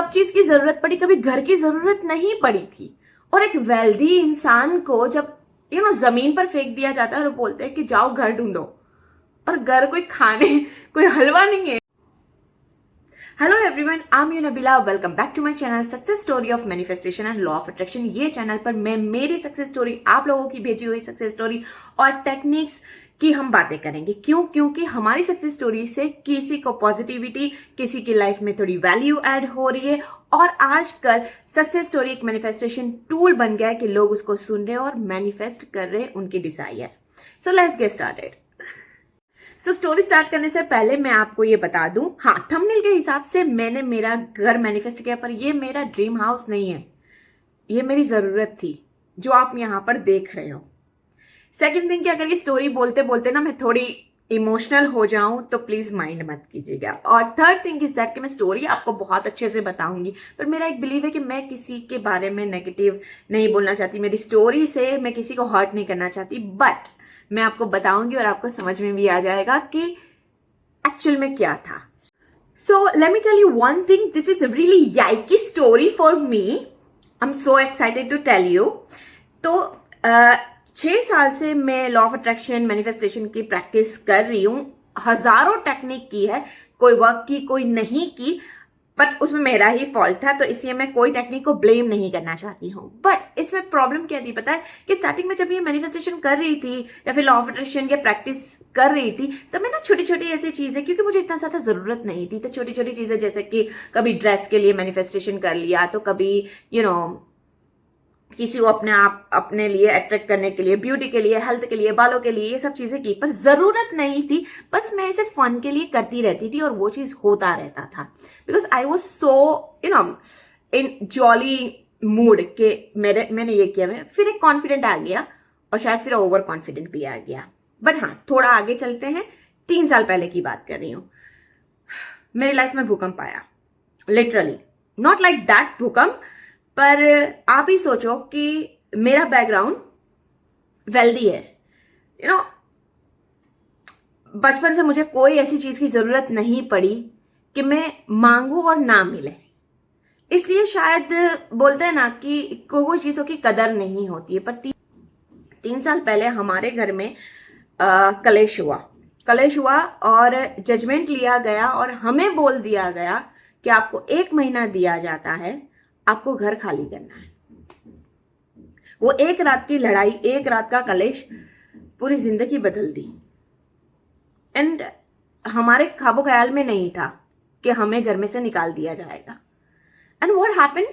सब चीज की जरूरत पड़ी, कभी घर की जरूरत नहीं पड़ी थी। और एक वेल्दी इंसान को जब जमीन पर फेंक दिया जाता है और बोलते हैं कि जाओ घर ढूंढो, और घर कोई खाने कोई हलवा नहीं है। Hello everyone, I am you Nabeela, welcome back to my channel success story of manifestation and law of attraction. ये चैनल पर मैं मेरी सक्सेस स्टोरी, आप लोगों की भेजी हुई सक्सेस स्टोरी और टेक्निक्स की हम बातें करेंगे। क्यों? क्योंकि हमारी सक्सेस स्टोरी से किसी को पॉजिटिविटी, किसी की लाइफ में थोड़ी वैल्यू ऐड हो रही है। और आजकल सक्सेस स्टोरी एक मैनिफेस्टेशन टूल बन गया है कि लोग उसको सुन रहे हैं और मैनिफेस्ट कर रहे हैं उनकी desire. So let's get started. So story start करने से पहले मैं आपको ये बता दूं, हाँ, थंबनेल के हिसाब से मैंने मेरा घर मैनिफेस्ट किया, पर ये मेरा ड्रीम हाउस नहीं है, ये मेरी जरूरत थी जो आप यहाँ पर देख रहे हो। सेकंड थिंग कि अगर ये स्टोरी बोलते बोलते ना मैं थोड़ी इमोशनल हो जाऊं तो प्लीज माइंड मत कीजिएगा। और थर्ड थिंग इज दैट कि मैं स्टोरी आपको बहुत अच्छे से बताऊंगी, पर मेरा एक बिलीव है कि मैं किसी के बारे में नेगेटिव नहीं बोलना चाहती, मेरी स्टोरी से मैं किसी को हर्ट नहीं करना चाहती, बट मैं आपको बताऊंगी और आपको समझ में भी आ जाएगा कि एक्चुअल में क्या था। So let me tell you one thing, this is really याइकी story for me, I am so excited to tell you. तो 6 साल से मैं लॉ ऑफ अट्रैक्शन मैनिफेस्टेशन की प्रैक्टिस कर रही हूँ। हजारों टेक्निक की है, कोई वर्क की कोई नहीं की, बट उसमें मेरा ही फॉल्ट था, तो इसलिए मैं कोई टेक्निक को ब्लेम नहीं करना चाहती हूँ। बट इसमें प्रॉब्लम क्या थी पता है कि स्टार्टिंग में जब ये मैनिफेस्टेशन कर रही थी या फिर लॉ ऑफ अट्रैक्शन की प्रैक्टिस कर रही थी, तब मैं ना छोटी छोटी ऐसी चीजें, क्योंकि मुझे इतना ज्यादा जरूरत नहीं थी, तो छोटी छोटी चीजें जैसे कि कभी ड्रेस के लिए मैनिफेस्टेशन कर लिया, तो कभी किसी को अपने लिए अट्रैक्ट करने के लिए, ब्यूटी के लिए, हेल्थ के लिए, बालों के लिए, ये सब चीजें की, पर जरूरत नहीं थी। बस मैं इसे फन के लिए करती रहती थी और वो चीज होता रहता था, because I was so in jolly mood के मैंने ये किया। मैं फिर एक कॉन्फिडेंट आ गया और शायद फिर ओवर कॉन्फिडेंट भी आ गया। बट हाँ, थोड़ा आगे चलते हैं, 3 साल पहले की बात कर रही हूँ। मेरी लाइफ में भूकंप आया, लिटरली, नॉट लाइक दैट भूकंप, पर आप ही सोचो कि मेरा बैकग्राउंड वेल्दी है। बचपन से मुझे कोई ऐसी चीज की जरूरत नहीं पड़ी कि मैं मांगू और ना मिले, इसलिए शायद बोलते हैं ना कि कोई चीजों की कदर नहीं होती है। पर 3 साल पहले हमारे घर में कलेश हुआ और जजमेंट लिया गया और हमें बोल दिया गया कि आपको 1 महीना दिया जाता है, आपको घर खाली करना है। वो एक रात की लड़ाई, एक रात का कलेश पूरी जिंदगी बदल दी। एंड हमारे ख्वाबो ख्याल में नहीं था कि हमें घर में से निकाल दिया जाएगा। एंड व्हाट हैपेंड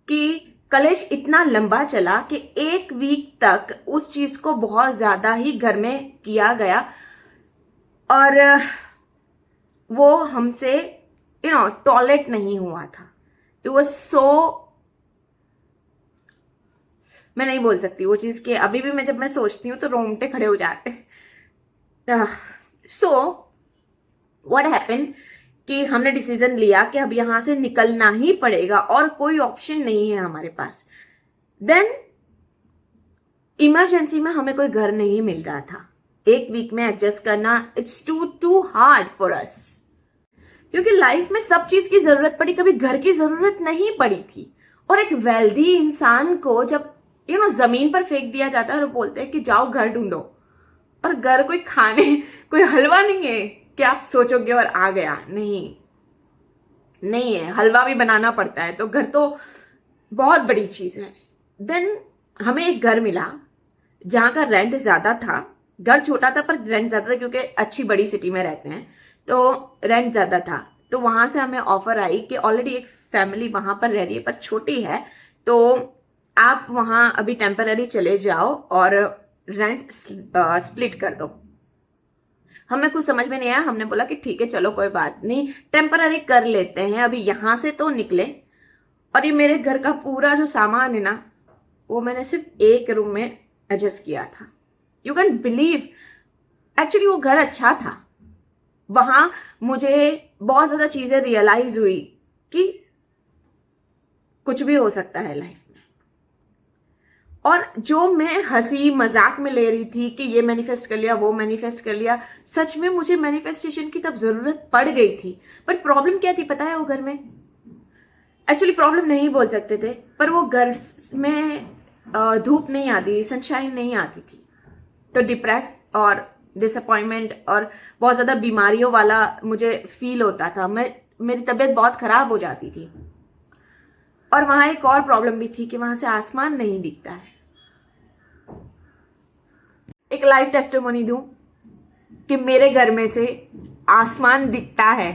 कि कलेश इतना लंबा चला कि 1 वीक तक उस चीज को बहुत ज्यादा ही घर में किया गया और वो हमसे टॉलरेट नहीं हुआ था। इट वॉज सो, मैं नहीं बोल सकती वो चीज के, अभी भी जब मैं सोचती हूँ तो रोंगटे खड़े हो जाते। सो व्हाट हैपेंड कि हमने डिसीजन लिया कि अब यहां से निकलना ही पड़ेगा और कोई ऑप्शन नहीं है हमारे पास। देन इमरजेंसी में हमें कोई घर नहीं मिल रहा था। 1 वीक में एडजस्ट करना, it's too hard for us, क्योंकि लाइफ में सब चीज की जरूरत पड़ी, कभी घर की जरूरत नहीं पड़ी थी। और एक वेल्दी इंसान को जब जमीन पर फेंक दिया जाता है और बोलते हैं कि जाओ घर ढूंढो, और घर कोई खाने कोई हलवा नहीं है कि आप सोचोगे और आ गया, नहीं है, हलवा भी बनाना पड़ता है, तो घर तो बहुत बड़ी चीज है। देन हमें एक घर मिला जहां का रेंट ज्यादा था। घर छोटा था पर रेंट ज्यादा था, क्योंकि अच्छी बड़ी सिटी में रहते हैं तो रेंट ज्यादा था। तो वहां से हमें ऑफर आई कि ऑलरेडी एक फैमिली वहां पर रह रही है पर छोटी है, तो आप वहां अभी टेम्पररी चले जाओ और रेंट स्प्लिट कर दो। हमें कुछ समझ में नहीं आया, हमने बोला कि ठीक है चलो कोई बात नहीं, टेम्पररी कर लेते हैं, अभी यहां से तो निकले। और ये मेरे घर का पूरा जो सामान है ना, वो मैंने सिर्फ 1 रूम में एडजस्ट किया था। यू कैन बिलीव, एक्चुअली वो घर अच्छा था। वहां मुझे बहुत ज्यादा चीजें रियलाइज हुई कि कुछ भी हो सकता है लाइफ में। और जो मैं हंसी मजाक में ले रही थी कि ये मैनिफेस्ट कर लिया, वो मैनिफेस्ट कर लिया, सच में मुझे मैनिफेस्टेशन की तब जरूरत पड़ गई थी। बट प्रॉब्लम क्या थी पता है वो घर में एक्चुअली प्रॉब्लम नहीं बोल सकते थे, पर वो घर में धूप नहीं आती, सनशाइन नहीं आती थी, तो डिप्रेस और डिसअपॉइंटमेंट और बहुत ज़्यादा बीमारियों वाला मुझे फील होता था। मेरी तबीयत बहुत ख़राब हो जाती थी। और वहाँ एक और प्रॉब्लम भी थी कि वहाँ से आसमान नहीं दिखता है। एक लाइव टेस्टिमोनी दूं कि मेरे घर में से आसमान दिखता है।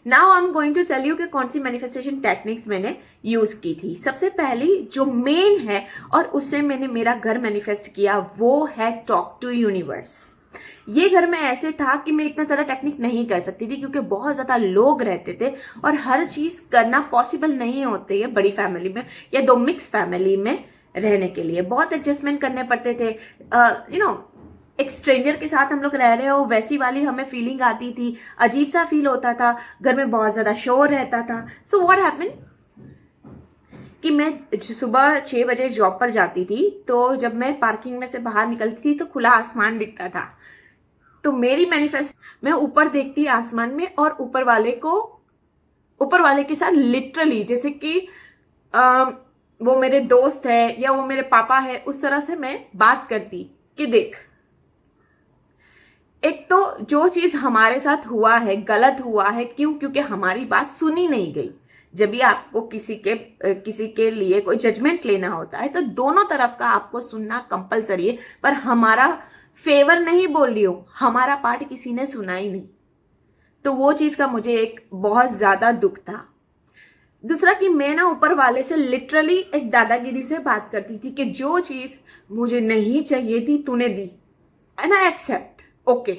Now I am going to tell you कि कौन सी मैनिफेस्टेशन टेक्निक्स मैंने यूज की थी। सबसे पहली जो मेन है और उससे मैंने मेरा घर मैनिफेस्ट किया वो है टॉक टू यूनिवर्स। ये घर में ऐसे था कि मैं इतना ज़्यादा टेक्निक नहीं कर सकती थी क्योंकि बहुत ज़्यादा लोग रहते थे और हर चीज़ करना पॉसिबल नहीं होती है बड़ी फैमिली में या दो मिक्स फैमिली में रहने के लिए। बहुत एडजस्टमेंट करने पड़ते थे। एक स्ट्रेंजर के साथ हम लोग रह रहे हो वैसी वाली हमें फीलिंग आती थी, अजीब सा फील होता था, घर में बहुत ज़्यादा शोर रहता था। सो व्हाट हैपन कि मैं सुबह 6 बजे जॉब पर जाती थी, तो जब मैं पार्किंग में से बाहर निकलती थी तो खुला आसमान दिखता था। तो मेरी मैनिफेस्ट, मैं ऊपर देखती आसमान में और ऊपर वाले के साथ लिटरली जैसे कि वो मेरे दोस्त है या वो मेरे पापा है, उस तरह से मैं बात करती कि देख, एक तो जो चीज हमारे साथ हुआ है गलत हुआ है, क्यों? क्योंकि हमारी बात सुनी नहीं गई। जब भी आपको किसी के लिए कोई जजमेंट लेना होता है तो दोनों तरफ का आपको सुनना कंपलसरी है, पर हमारा फेवर नहीं बोल रही हूं, हमारा पार्ट किसी ने सुना ही नहीं। तो वो चीज का मुझे एक बहुत ज्यादा दुख था। दूसरा कि मैं ना ऊपर वाले से लिटरली एक दादागिरी से बात करती थी कि जो चीज मुझे नहीं चाहिए थी तूने दी एंड आई एक्सेप्ट, ओके,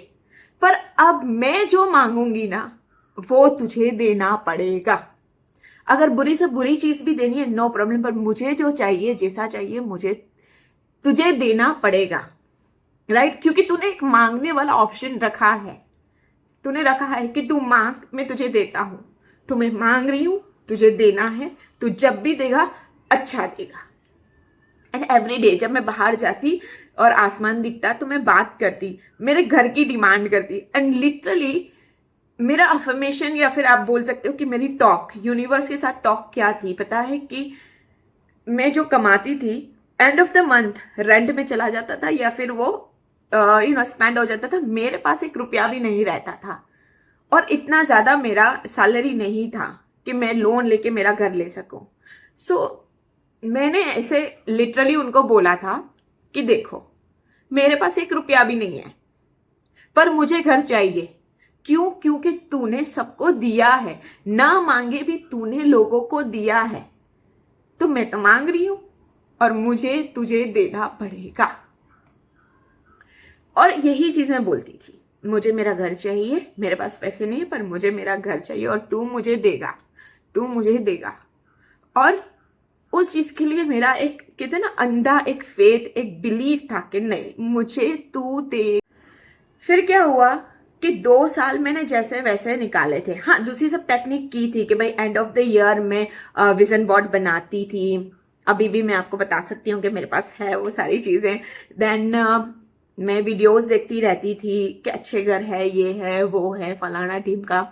पर अब मैं जो मांगूंगी ना वो तुझे देना पड़ेगा। अगर बुरी से बुरी चीज भी देनी है नो प्रॉब्लम, पर मुझे जो चाहिए जैसा चाहिए मुझे तुझे देना पड़ेगा, राइट? क्योंकि तूने एक मांगने वाला ऑप्शन रखा है, तूने रखा है कि तू मांग, मैं तुझे देता हूं। तो मैं मांग रही हूं, तुझे देना है, तू जब भी देगा अच्छा देगा। एंड एवरी डे जब मैं बाहर जाती और आसमान दिखता तो मैं बात करती, मेरे घर की डिमांड करती। एंड लिटरली मेरा अफर्मेशन या फिर आप बोल सकते हो कि मेरी टॉक यूनिवर्स के साथ टॉक क्या थी पता है? कि मैं जो कमाती थी end of the month rent में चला जाता था या फिर वो स्पेंड हो जाता था। मेरे पास 1 रुपया भी नहीं रहता था और इतना ज्यादा मेरा सैलरी नहीं था कि मैं लोन लेके मेरा घर ले सकूं। सो मैंने ऐसे लिटरली उनको बोला था कि देखो, मेरे पास 1 रुपया भी नहीं है पर मुझे घर चाहिए। क्यों? क्योंकि तूने सबको दिया है, ना मांगे भी तूने लोगों को दिया है, तो मैं तो मांग रही हूं और मुझे तुझे देना पड़ेगा। और यही चीज मैं बोलती थी, मुझे मेरा घर चाहिए, मेरे पास पैसे नहीं है पर मुझे मेरा घर चाहिए और तू मुझे देगा, तू मुझे देगा। और उस चीज के लिए मेरा एक कहते हैं ना अंधा एक फेथ, एक बिलीव था कि नहीं मुझे तू दे। फिर क्या हुआ कि 2 साल मैंने जैसे वैसे निकाले थे। हाँ, दूसरी सब टेक्निक की थी कि भाई एंड ऑफ द ईयर में विजन बोर्ड बनाती थी। अभी भी मैं आपको बता सकती हूँ कि मेरे पास है वो सारी चीजें। देन मैं वीडियोस देखती रहती थी कि अच्छे घर है, ये है, वो है, फलाना टीम का,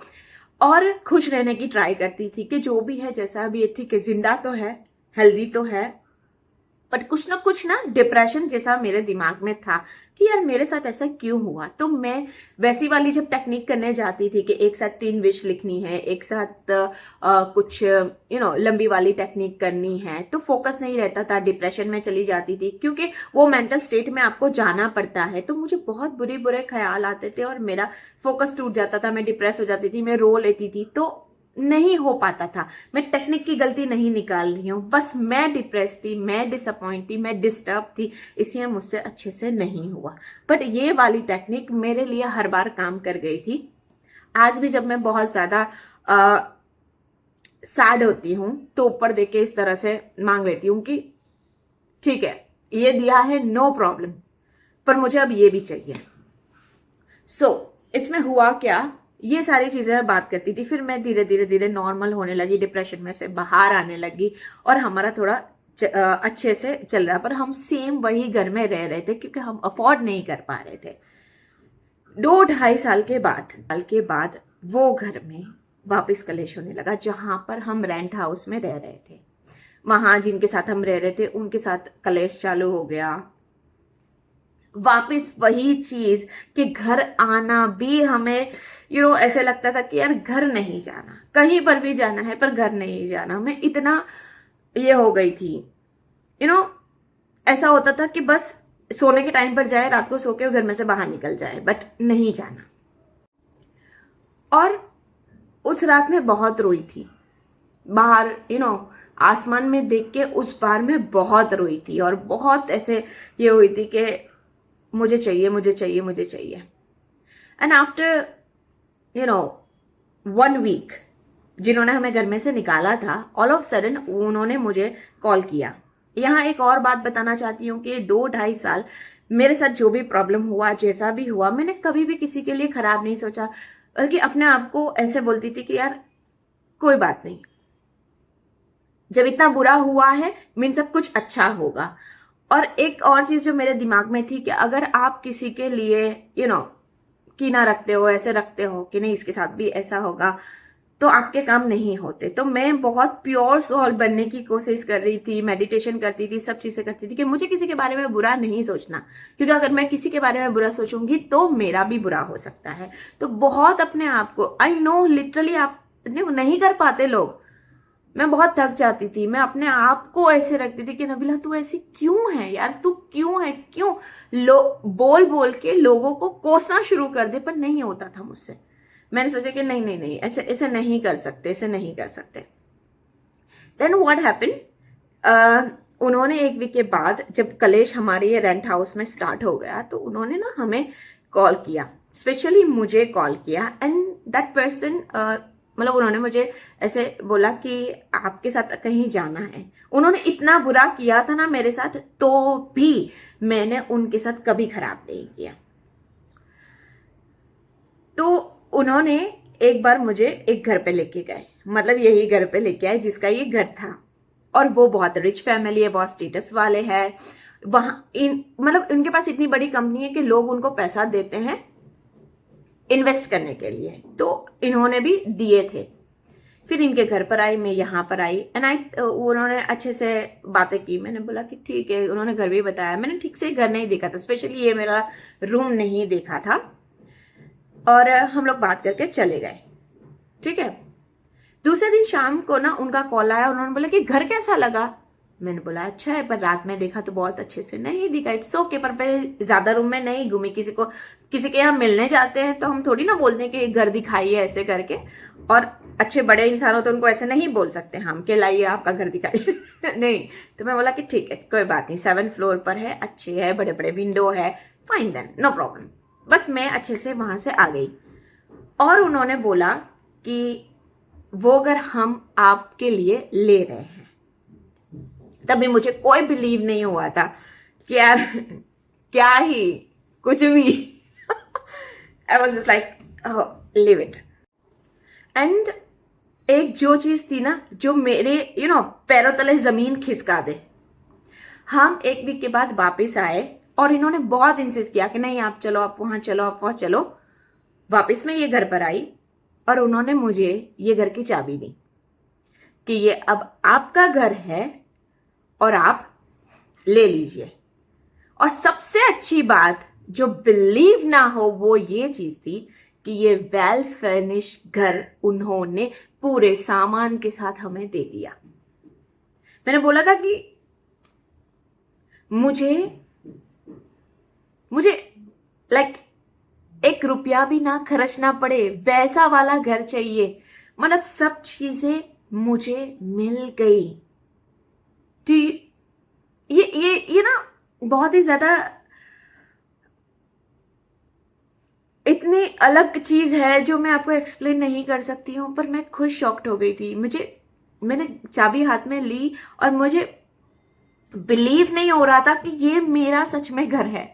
और खुश रहने की ट्राई करती थी कि जो भी है जैसा भी है ठीक है, जिंदा तो है, हेल्दी तो है, बट कुछ ना डिप्रेशन जैसा मेरे दिमाग में था कि यार मेरे साथ ऐसा क्यों हुआ। तो मैं वैसी वाली जब टेक्निक करने जाती थी कि एक साथ 3 विश लिखनी है, एक साथ कुछ लंबी वाली टेक्निक करनी है, तो फोकस नहीं रहता था, डिप्रेशन में चली जाती थी क्योंकि वो मेंटल स्टेट में आपको जाना पड़ता है। तो मुझे बहुत बुरे ख्याल आते थे और मेरा फोकस टूट जाता था, मैं डिप्रेस हो जाती थी, मैं रो लेती थी, तो नहीं हो पाता था। मैं टेक्निक की गलती नहीं निकाल रही हूँ, बस मैं डिप्रेस थी, मैं डिसअपॉइंट थी, मैं डिस्टर्ब थी, इसलिए मुझसे अच्छे से नहीं हुआ। बट ये वाली टेक्निक मेरे लिए हर बार काम कर गई थी। आज भी जब मैं बहुत ज्यादा सैड होती हूँ तो ऊपर देख के इस तरह से मांग लेती हूँ कि ठीक है ये दिया है, नो प्रॉब्लम, पर मुझे अब ये भी चाहिए। इसमें हुआ क्या, ये सारी चीजें मैं बात करती थी, फिर मैं धीरे धीरे नॉर्मल होने लगी, डिप्रेशन में से बाहर आने लगी और हमारा थोड़ा अच्छे से चल रहा। पर हम सेम वही घर में रह रहे थे क्योंकि हम अफोर्ड नहीं कर पा रहे थे। 2-2.5 साल के बाद वो घर में वापस कलेश होने लगा, जहां पर हम रेंट हाउस में रह रहे थे। वहां जिनके साथ हम रह रहे थे उनके साथ कलेश चालू हो गया। वापस वही चीज कि घर आना भी हमें ऐसे लगता था कि यार घर नहीं जाना, कहीं पर भी जाना है पर घर नहीं जाना। मैं इतना ये हो गई थी, ऐसा होता था कि बस सोने के टाइम पर जाए, रात को सो के घर में से बाहर निकल जाए, बट नहीं जाना। और उस रात में बहुत रोई थी बाहर, आसमान में देख के उस बार में बहुत रोई थी और बहुत ऐसे ये हुई थी कि मुझे चाहिए, मुझे चाहिए, मुझे चाहिए। एंड आफ्टर 1 वीक जिन्होंने हमें घर में से निकाला था, ऑल ऑफ सडन उन्होंने मुझे कॉल किया। यहाँ एक और बात बताना चाहती हूँ कि 2-2.5 साल मेरे साथ जो भी प्रॉब्लम हुआ, जैसा भी हुआ, मैंने कभी भी किसी के लिए खराब नहीं सोचा, बल्कि अपने आप को ऐसे बोलती थी कि यार कोई बात नहीं, जब इतना बुरा हुआ है मीन सब कुछ अच्छा होगा। और एक और चीज जो मेरे दिमाग में थी कि अगर आप किसी के लिए कीना रखते हो, ऐसे रखते हो कि नहीं इसके साथ भी ऐसा होगा, तो आपके काम नहीं होते। तो मैं बहुत प्योर सोल बनने की कोशिश कर रही थी, मेडिटेशन करती थी, सब चीजें करती थी कि मुझे किसी के बारे में बुरा नहीं सोचना, क्योंकि अगर मैं किसी के बारे में बुरा सोचूंगी तो मेरा भी बुरा हो सकता है। तो बहुत अपने आप को, आई नो लिटरली आप नहीं कर पाते लोग, मैं बहुत थक जाती थी। मैं अपने आप को ऐसे रखती थी कि नबीला तू ऐसी क्यों है यार, तू क्यों है, क्यों बोल बोल के लोगों को कोसना शुरू कर दे, पर नहीं होता था मुझसे। मैंने सोचा कि नहीं नहीं नहीं, ऐसे ऐसे नहीं कर सकते, ऐसे नहीं कर सकते। देन व्हाट हैपन, उन्होंने 1 वीक के बाद जब कलेश हमारे ये रेंट हाउस में स्टार्ट हो गया, तो उन्होंने ना हमें कॉल किया, स्पेशली मुझे कॉल किया। एंड दैट पर्सन, मतलब उन्होंने मुझे ऐसे बोला कि आपके साथ कहीं जाना है। उन्होंने इतना बुरा किया था ना मेरे साथ, तो भी मैंने उनके साथ कभी खराब नहीं किया। तो उन्होंने एक बार मुझे एक घर पे लेके गए, मतलब यही घर पे लेके आए जिसका ये घर था। और वो बहुत रिच फैमिली है, बहुत स्टेटस वाले हैं। वहां मतलब उनके पास इतनी बड़ी कंपनी है कि लोग उनको पैसा देते हैं इन्वेस्ट करने के लिए, तो इन्होंने भी दिए थे। फिर इनके घर पर आई, मैं यहाँ पर आई, एंड उन्होंने अच्छे से बातें की। मैंने बोला कि ठीक है, उन्होंने घर भी बताया। मैंने ठीक से घर नहीं देखा था, स्पेशली ये मेरा रूम नहीं देखा था। और हम लोग बात करके चले गए, ठीक है। दूसरे दिन शाम को ना उनका कॉल आया, उन्होंने बोला कि घर कैसा लगा। मैंने बोला अच्छा है, पर रात में देखा तो बहुत अच्छे से नहीं दिखा। इट्स ओके, पर मैं ज्यादा रूम में नहीं घूमी। किसी के यहाँ मिलने जाते हैं तो हम थोड़ी ना बोलते हैं कि घर दिखाइए ऐसे करके, और अच्छे बड़े इंसान हो तो उनको ऐसे नहीं बोल सकते हम कि लाइए आपका घर दिखाइए नहीं। तो मैं बोला कि ठीक है, कोई बात नहीं, 7th फ्लोर पर है, अच्छे है, बड़े बड़े विंडो है, फाइन देन, नो प्रॉब्लम। बस मैं अच्छे से वहां से आ गई। और उन्होंने बोला कि वो घर हम आपके लिए ले रहे हैं। तभी मुझे कोई बिलीव नहीं हुआ था कि यार क्या ही कुछ भी I was just like live it. And एक जो चीज थी ना जो मेरे पैरों तले जमीन खिसका दे, हम 1 वीक के बाद वापस आए और इन्होंने बहुत इंसिस्ट किया कि नहीं आप चलो, आप वहां चलो, आप वहां चलो। वापस मैं ये घर पर आई और उन्होंने मुझे ये घर की चाबी दी कि ये अब आपका घर है और आप ले लीजिए। और सबसे अच्छी बात जो बिलीव ना हो वो ये चीज थी कि ये वेल फर्निश घर उन्होंने पूरे सामान के साथ हमें दे दिया। मैंने बोला था कि मुझे लाइक 1 रुपया भी ना खर्चना पड़े, वैसा वाला घर चाहिए। मतलब सब चीजें मुझे मिल गई। तो ये ना बहुत ही ज्यादा इतनी अलग चीज है जो मैं आपको एक्सप्लेन नहीं कर सकती हूँ, पर मैं खुद शॉक्ड हो गई थी। मैंने चाबी हाथ में ली और मुझे बिलीव नहीं हो रहा था कि ये मेरा सच में घर है।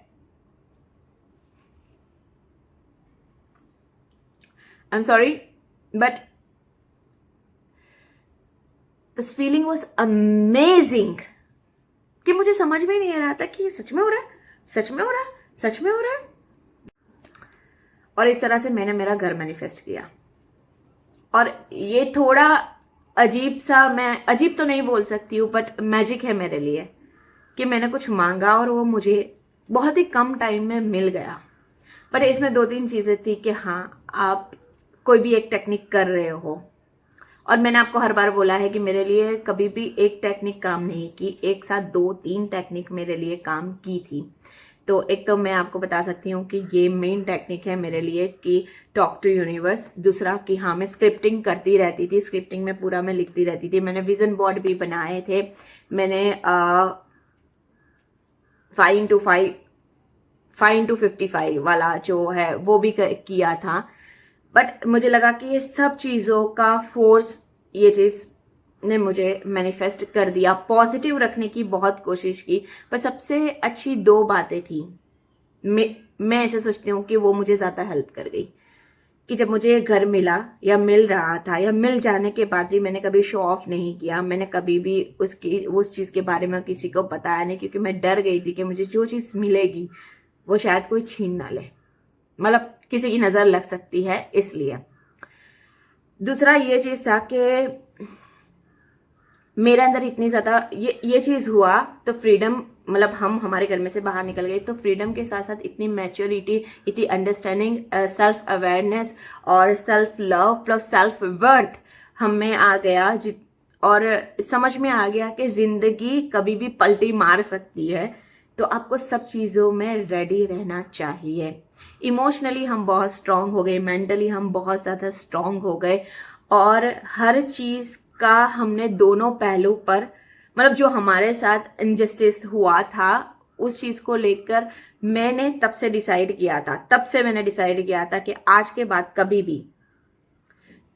I am sorry but this feeling was amazing कि मुझे समझ में नहीं आ रहा था कि ये सच में हो रहा है, सच में हो रहा है, सच में हो रहा है। और इस तरह से मैंने मेरा घर मैनिफेस्ट किया। और ये थोड़ा अजीब सा, मैं अजीब तो नहीं बोल सकती हूँ, बट मैजिक है मेरे लिए कि मैंने कुछ मांगा और वो मुझे बहुत ही कम टाइम में मिल गया। पर इसमें 2-3 चीज़ें थी कि हाँ, आप कोई भी एक टेक्निक कर रहे हो, और मैंने आपको हर बार बोला है कि मेरे लिए कभी भी एक टेक्निक काम नहीं की, एक साथ 2-3 टेक्निक मेरे लिए काम की थी। तो एक तो मैं आपको बता सकती हूँ कि ये मेन टेक्निक है मेरे लिए कि टॉक टू यूनिवर्स। दूसरा कि हाँ, मैं स्क्रिप्टिंग करती रहती थी, स्क्रिप्टिंग में पूरा मैं लिखती रहती थी। मैंने विजन बोर्ड भी बनाए थे, मैंने 5x55 वाला जो है वो भी किया था। बट मुझे लगा कि ये सब चीज़ों का फोर्स, ये चीज़ ने मुझे मैनिफेस्ट कर दिया। पॉजिटिव रखने की बहुत कोशिश की, पर सबसे अच्छी 2 बातें थी। मैं ऐसे सोचती हूँ कि वो मुझे ज़्यादा हेल्प कर गई कि जब मुझे घर मिला या मिल रहा था, या मिल जाने के बाद भी मैंने कभी शो ऑफ नहीं किया, मैंने कभी भी उस चीज़ के बारे में किसी को बताया नहीं, क्योंकि मैं डर गई थी कि मुझे जो चीज़ मिलेगी वो शायद कोई छीन ना ले, मतलब किसी की नज़र लग सकती है इसलिए। दूसरा ये चीज़ था कि मेरे अंदर इतनी ज़्यादा ये चीज़ हुआ तो फ्रीडम, मतलब हम हमारे घर में से बाहर निकल गए तो फ्रीडम के साथ साथ इतनी मैच्योरिटी, इतनी अंडरस्टैंडिंग, सेल्फ अवेयरनेस और self love plus self worth हम में आ गया, और समझ में आ गया कि जिंदगी कभी भी पलटी मार सकती है। तो आपको सब चीज़ों में रेडी रहना चाहिए। इमोशनली हम बहुत स्ट्रांग हो गए, मेंटली हम बहुत ज़्यादा स्ट्रांग हो गए, और हर चीज़ का हमने दोनों पहलू पर, मतलब जो हमारे साथ इनजस्टिस हुआ था उस चीज़ को लेकर मैंने तब से डिसाइड किया था कि आज के बाद कभी भी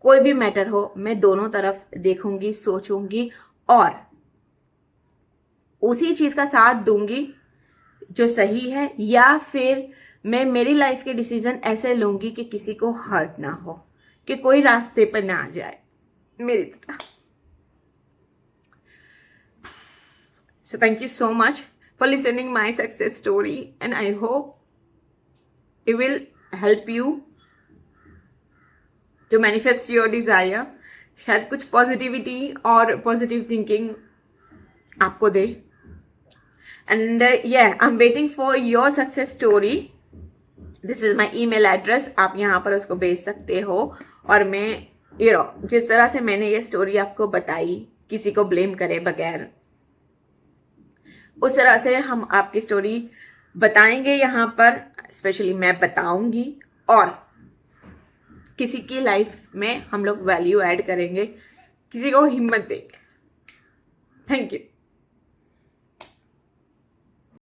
कोई भी मैटर हो, मैं दोनों तरफ देखूंगी, सोचूंगी और उसी चीज़ का साथ दूंगी जो सही है, या फिर मैं मेरी लाइफ के डिसीजन ऐसे लूंगी कि किसी को हर्ट ना हो, कि कोई रास्ते पर ना आ जाए मेरी तरह। So thank you so much for listening my success story, and I hope it will help you to manifest your desire. शायद कुछ पॉजिटिविटी और पॉजिटिव थिंकिंग आपको दे। And yeah, I'm waiting for your success story. This is my email address. आप यहाँ पर उसको भेज सकते हो, और मैं जिस तरह से मैंने ये स्टोरी आपको बताई, किसी को ब्लेम करे बगैर, उस तरह से हम आपकी स्टोरी बताएंगे यहाँ पर, स्पेशली मैं बताऊंगी, और किसी की लाइफ में हम लोग वैल्यू ऐड करेंगे, किसी को हिम्मत देंगे। Thank you.